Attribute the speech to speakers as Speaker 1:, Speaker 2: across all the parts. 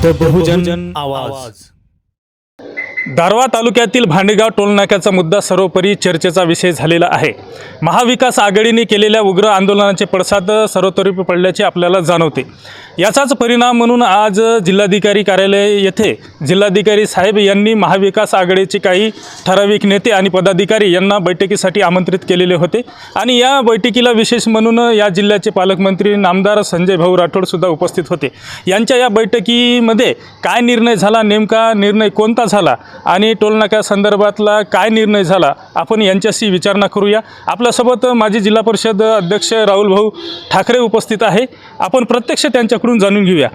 Speaker 1: The बहुजन आवाज।
Speaker 2: दारव्हा तालुक्यातील भांडेगाव टोलनाक्याचा मुद्दा सर्वोपरी चर्चेचा विषय झालेला आहे। महाविकास आघाडीने केलेल्या उग्र आंदोलनाचे पडसाद सर्वतोपरी पडल्याचे आपल्याला जाणवते। याचाच परिणाम म्हणून आज जिल्हाधिकारी कार्यालय येथे जिल्हाधिकारी साहेब यांनी महाविकास आघाडीचे काही ठराविक नेते आणि पदाधिकारी यांना बैठकीसाठी आमंत्रित केलेले होते आणि या बैठकीला विशेष म्हणून या जिल्ह्याचे पालकमंत्री नामदार संजय भाऊ राठोड सुद्धा उपस्थित होते। यांच्या या बैठकीमध्ये काय निर्णय झाला, नेमका निर्णय कोणता झाला आणि टोलनाक्या संदर्भातला काय निर्णय झाला, आपण यांच्याशी विचारणा करूया। आपल्यासोबत माजी जिल्हा परिषद अध्यक्ष राहुल भाऊ ठाकरे उपस्थित आहे। आपण प्रत्यक्ष त्यांच्याकडून जाणून घेऊया।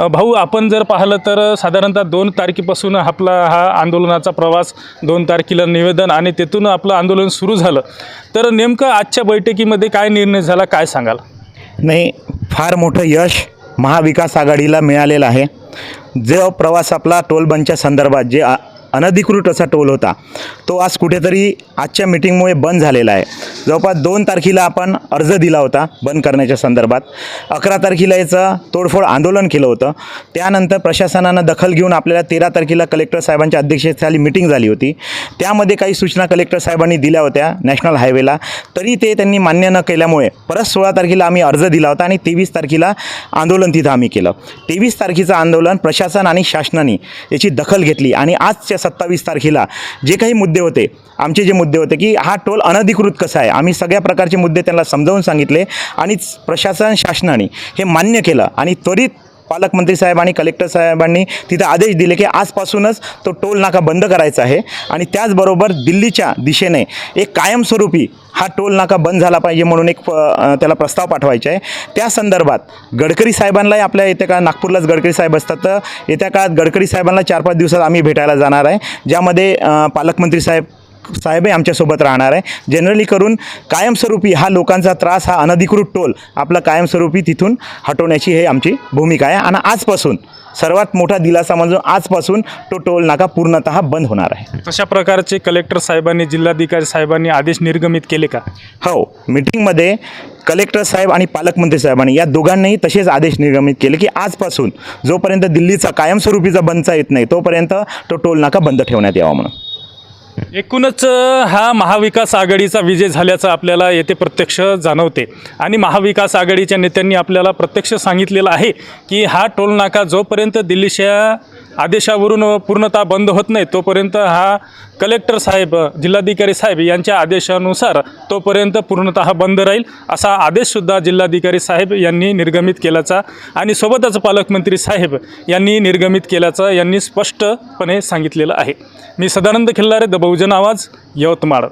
Speaker 2: भाऊ, आपण जर पाहिलं तर साधारणतः 2 तारखेपासून आपला हा आंदोलनाचा प्रवास, 2 तारखेला निवेदन आणि तेथून आपलं आंदोलन सुरू झालं, तर नेमकं आजच्या बैठकीमध्ये काय निर्णय झाला, काय सांगाल?
Speaker 3: नाही, फार मोठं यश महाविकास आघाडीला मिळालेलं आहे। जो प्रवास आपला टोल बंदच्या संदर्भात जे अनधिकृत असा टोल होता तो आज कुठेतरी आजच्या मीटिंगमुळे बंद झालेला आहे। जवळपास 2 तारखेला आपण अर्ज दिला होता बंद करण्याच्या संदर्भात, 11 तारखेला याचं तोडफोड आंदोलन केलं होतं। त्यानंतर प्रशासनानं दखल घेऊन आपल्याला 13 तारखेला कलेक्टर साहेबांच्या अध्यक्षतेखाली मीटिंग झाली होती। त्यामध्ये काही सूचना कलेक्टर साहेबांनी दिल्या होत्या नॅशनल हायवेला, तरी ते त्यांनी मान्य न केल्यामुळे परत 16 तारखेला आम्ही अर्ज दिला होता आणि 23 तारखेला आंदोलन तिथं आम्ही केलं। 23 तारखेचं आंदोलन प्रशासन आणि शासनाने याची दखल घेतली आणि आजच्या 27 तारखेला जे काही मुद्दे होते, आमचे जे मुद्दे होते की हा टोल अनधिकृत कसा आहे, आम्ही सगळ्या प्रकारचे मुद्दे त्यांना समजावून सांगितले आणि प्रशासन शासनाने हे मान्य केलं आणि त्वरित पालकमंत्री साहेब आणि कलेक्टर साहेबांनी तिथं आदेश दिले की आजपासूनच तो टोल नाका बंद करायचा आहे आणि त्याचबरोबर दिल्लीच्या दिशेने एक कायमस्वरूपी हा टोल नाका बंद झाला पाहिजे म्हणून एक त्याला प्रस्ताव पाठवायचा आहे। त्या संदर्भात गडकरी साहेबांनाही आपल्या येत्या काळात नागपूरलाच गडकरी साहेब असतात, तर येत्या काळात गडकरी साहेबांना 4-5 दिवसात आम्ही भेटायला जाणार आहे, ज्यामध्ये पालकमंत्री साहेबही आमच्यासोबत राहणार आहे। जनरली करून कायमस्वरूपी हा लोकांचा त्रास, हा अनधिकृत टोल आपला कायमस्वरूपी तिथून हटवण्याची हे आमची भूमिका आहे आणि आजपासून सर्वात मोठा दिलासा म्हणजे आजपासून तो टोल नाका पूर्णतः बंद होणार आहे।
Speaker 2: अशा प्रकारचे कलेक्टर साहेबांनी, जिल्हाधिकारी साहेबांनी आदेश निर्गमित केले का?
Speaker 3: हो, मीटिंगमध्ये कलेक्टर साहेब आणि पालकमंत्री साहेबांनी या दोघांनाही तसेच आदेश निर्गमित केले की आजपासून जोपर्यंत दिल्लीचा कायमस्वरूपीचा बंदचा येत नाही तोपर्यंत तो टोल नाका बंद ठेवण्यात यावा म्हणून।
Speaker 2: एकूणच हा महाविकास आघाडीचा विजय झाल्याचं आपल्याला येथे प्रत्यक्ष जाणवते आणि महाविकास आघाडीच्या नेत्यांनी आपल्याला प्रत्यक्ष सांगितलेलं आहे की हा टोल नाका जोपर्यंत दिल्लीच्या आदेशावरून पूर्णतः बंद होत नाही तोपर्यंत हा कलेक्टर साहेब, जिल्हाधिकारी साहेब यांच्या आदेशानुसार तोपर्यंत पूर्णतः बंद राहील, असा आदेशसुद्धा जिल्हाधिकारी साहेब यांनी निर्गमित केल्याचा आणि सोबतच पालकमंत्री साहेब यांनी निर्गमित केल्याचं यांनी स्पष्टपणे सांगितलेलं आहे। मी सदानंद खिल्लारे, द बहुजन आवाज, यवतमाळ।